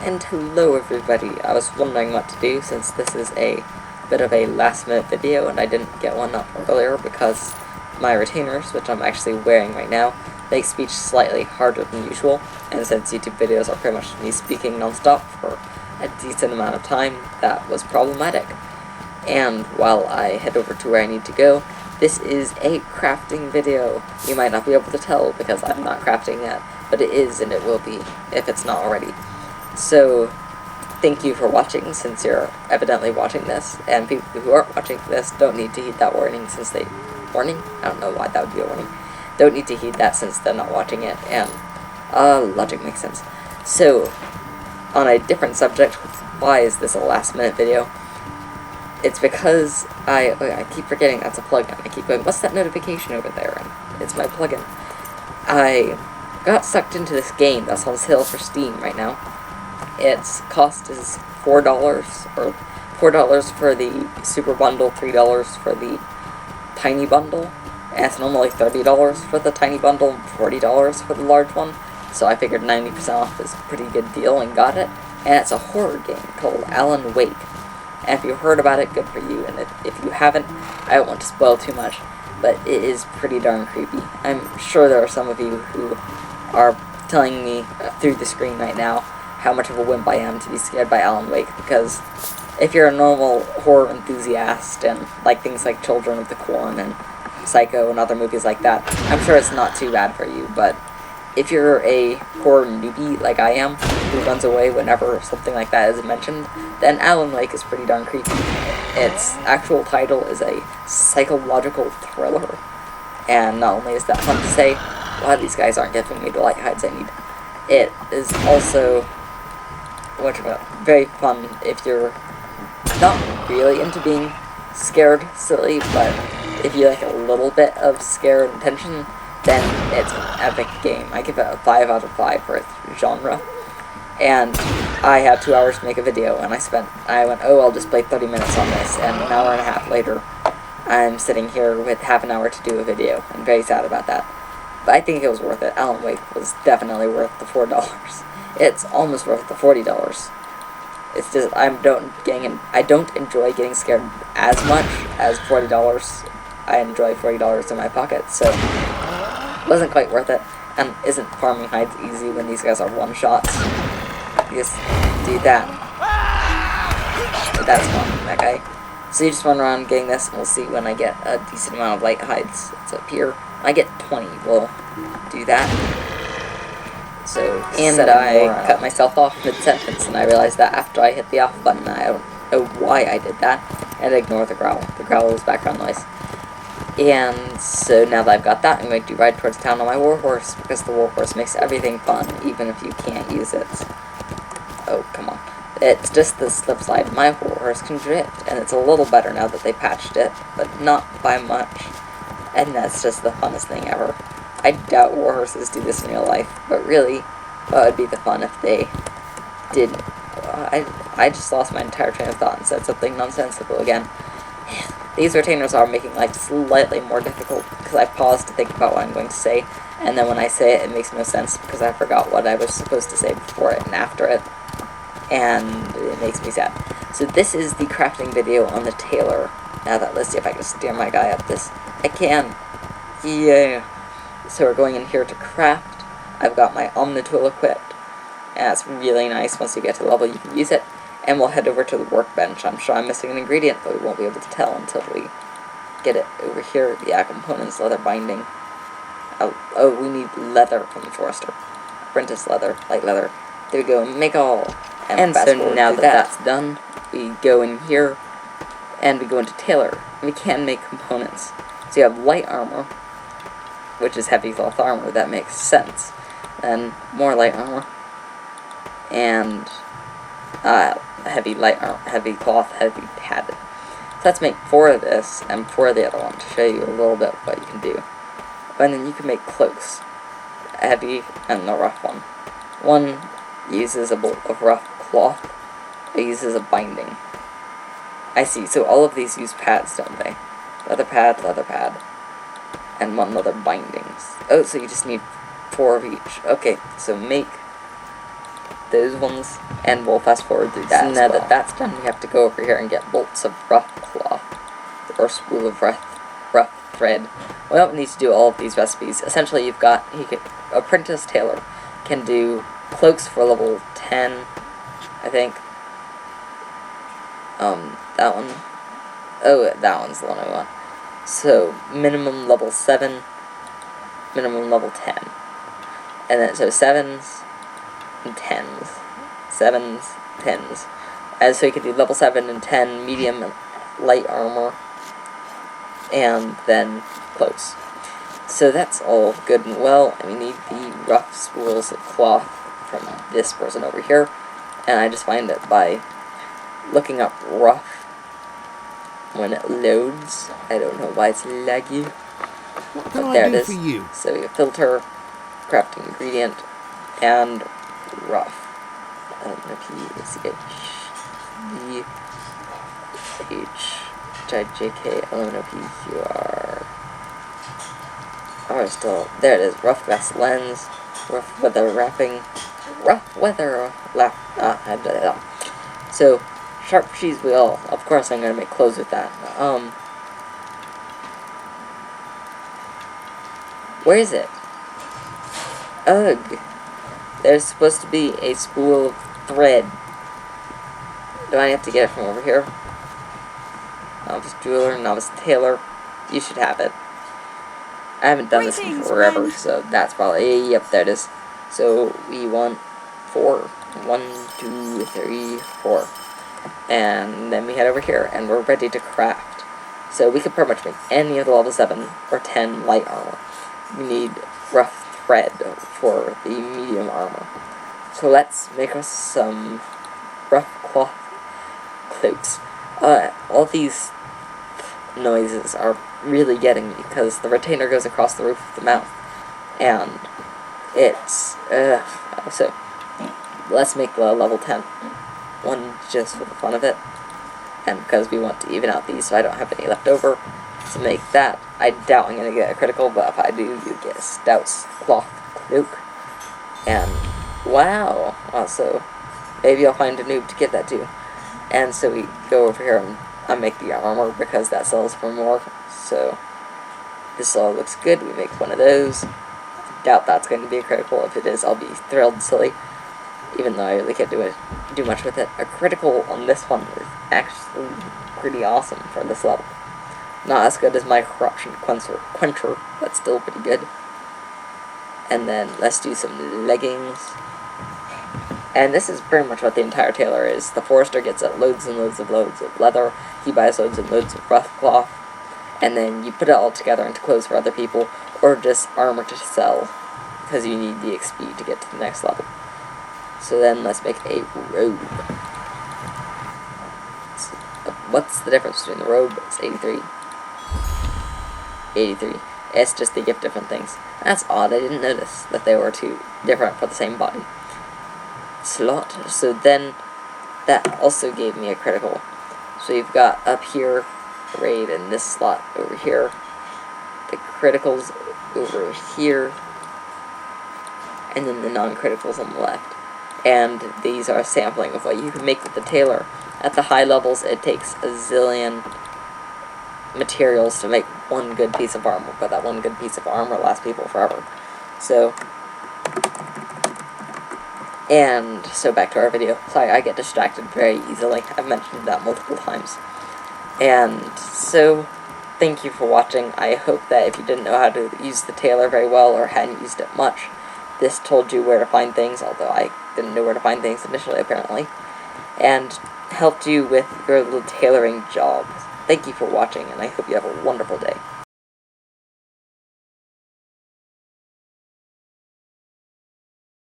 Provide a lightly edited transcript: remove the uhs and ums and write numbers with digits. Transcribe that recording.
And hello everybody, I was wondering what to do since this is a bit of a last minute video and I didn't get one up earlier because my retainers, which I'm actually wearing right now, make speech slightly harder than usual, and since YouTube videos are pretty much me speaking non-stop for a decent amount of time, that was problematic. And while I head over to where I need to go, this is a crafting video. You might not be able to tell because I'm not crafting yet, but it is and it will be if it's not already. So, thank you for watching, since you're evidently watching this, and people who aren't watching this don't need to heed that warning since they... Warning? I don't know why that would be a warning. Don't need to heed that since they're not watching it, and logic makes sense. So, on a different subject, why is this a last minute video? It's because I keep forgetting that's a plugin. I keep going, what's that notification over there? And it's my plugin. I got sucked into this game that's on sale for Steam right now. Its cost is $4, or $4 for the Super Bundle, $3 for the Tiny Bundle, and it's normally $30 for the Tiny Bundle, $40 for the large one, so I figured 90% off is a pretty good deal and got it, and it's a horror game called Alan Wake, and if you heard about it, good for you, and if you haven't, I don't want to spoil too much, but it is pretty darn creepy. I'm sure there are some of you who are telling me through the screen right now how much of a wimp I am to be scared by Alan Wake, because if you're a normal horror enthusiast and like things like Children of the Corn and Psycho and other movies like that, I'm sure it's not too bad for you, but if you're a horror newbie like I am, who runs away whenever something like that is mentioned, then Alan Wake is pretty darn creepy. Its actual title is a psychological thriller, and not only is that fun to say, a lot of these guys aren't giving me the light hides I need. It is also very fun if you're not really into being scared silly, but if you like a little bit of scare and tension, then it's an epic game. I give it a 5 out of 5 for its genre. And I had 2 hours to make a video, and I went, oh, I'll just play 30 minutes on this, and an hour and a half later, I'm sitting here with half an hour to do a video. I'm very sad about that. But I think it was worth it. Alan Wake was definitely worth the $4. It's almost worth the $40. It's just, I don't enjoy getting scared as much as $40. I enjoy $40 in my pocket, so it wasn't quite worth it. And isn't farming hides easy when these guys are one-shots? You just do that. That's fun, that guy. So you just run around getting this, and we'll see when I get a decent amount of light hides. It's up here. When I get 20, we'll do that. So, and I cut myself off mid-sentence, and I realized that after I hit the off button. I don't know why I did that, and ignore the growl. The growl was background noise. And so now that I've got that, I'm going to ride towards town on my warhorse, because the warhorse makes everything fun, even if you can't use it. Oh, come on. It's just the slip slide. My warhorse can drift, and it's a little better now that they patched it, but not by much. And that's just the funnest thing ever. I doubt warhorses do this in real life, but really, what would be the fun if they didn't? I just lost my entire train of thought and said something nonsensical again. These retainers are making life slightly more difficult, because I paused to think about what I'm going to say, and then when I say it, it makes no sense, because I forgot what I was supposed to say before it and after it, and it makes me sad. So this is the crafting video on the Tailor. Now that, let's see if I can steer my guy up this. I can. Yeah. So we're going in here to craft. I've got my Omnitool equipped, and that's really nice. Once you get to the level, you can use it. And we'll head over to the workbench. I'm sure I'm missing an ingredient, but we won't be able to tell until we get it over here. Yeah, components, leather binding. Oh, we need leather from the forester. Apprentice leather, light leather. There we go, make all. And so now that that's done, we go in here, and we go into Tailor. And we can make components. So you have light armor, which is heavy cloth armor. That makes sense. Then more light armor, and heavy cloth, heavy padded. So let's make 4 of this and 4 of the other one to show you a little bit of what you can do. And then you can make cloaks, heavy and the rough one. One uses a bolt of rough cloth. It uses a binding. I see. So all of these use pads, don't they? Leather pad, and 1 leather bindings. Oh, so you just need 4 of each. Okay, so make those ones, and we'll fast forward through that. So now that that's done, we have to go over here and get bolts of rough cloth, or spool of rough thread. We don't need to do all of these recipes. Essentially, Apprentice Tailor can do cloaks for level 10, I think. That one. Oh, that one's the one I want. So, minimum level 7, minimum level 10. And then, so 7s and 10s. 7s, 10s. And so you could do level 7 and 10 medium and light armor. And then cloaks. So that's all good and well. And we need the rough spools of cloth from this person over here. And I just find it by looking up rough when it loads. I don't know why it's laggy. What can I do for you? So you filter, craft ingredient, and rough. LMNOPHJK LMNOPQR. Still, there it is. Rough glass lens, rough weather wrapping, rough weather So, sharp cheese wheel. Of course, I'm gonna make clothes with that. Where is it? Ugh. There's supposed to be a spool of thread. Do I have to get it from over here? Novice jeweler, novice tailor. You should have it. I haven't done this in forever, so that's probably, yep, there it is. So we want 4. 1, 2, 3, 4. And then we head over here, and we're ready to craft. So we could pretty much make any of the level 7 or 10 light armor. We need rough thread for the medium armor. So let's make us some rough cloth cloaks. All these noises are really getting me because the retainer goes across the roof of the mouth, and it's so let's make the level 10 one just for the fun of it, and because we want to even out these so I don't have any left over. To make that, I doubt I'm gonna get a critical, but if I do, you get a stout cloth cloak. And wow, also maybe I'll find a noob to get that too. And so we go over here and I make the armor because that sells for more. So this all looks good. We make one of those. I doubt that's going to be a critical. If it is, I'll be thrilled silly. Even though I really can't do much with it. A critical on this one is actually pretty awesome for this level. Not as good as my corruption quencher, but still pretty good. And then let's do some leggings. And this is pretty much what the entire tailor is. The forester gets loads and loads of leather. He buys loads and loads of rough cloth. And then you put it all together into clothes for other people, or just armor to sell, because you need the XP to get to the next level. So then let's make a robe. So, what's the difference between the robe? It's 83. 83. It's just they give different things. That's odd. I didn't notice that they were two different for the same body. Slot. So then that also gave me a critical. So you've got up here raid in this slot over here, the criticals over here, and then the non-criticals on the left. And these are a sampling of what you can make with the tailor. At the high levels it takes a zillion materials to make one good piece of armor, but that one good piece of armor lasts people forever. So back to our video. Sorry, I get distracted very easily. I've mentioned that multiple times. And so, thank you for watching. I hope that if you didn't know how to use the tailor very well, or hadn't used it much, this told you where to find things, although I didn't know where to find things initially, apparently, and helped you with your little tailoring jobs. Thank you for watching, and I hope you have a wonderful day.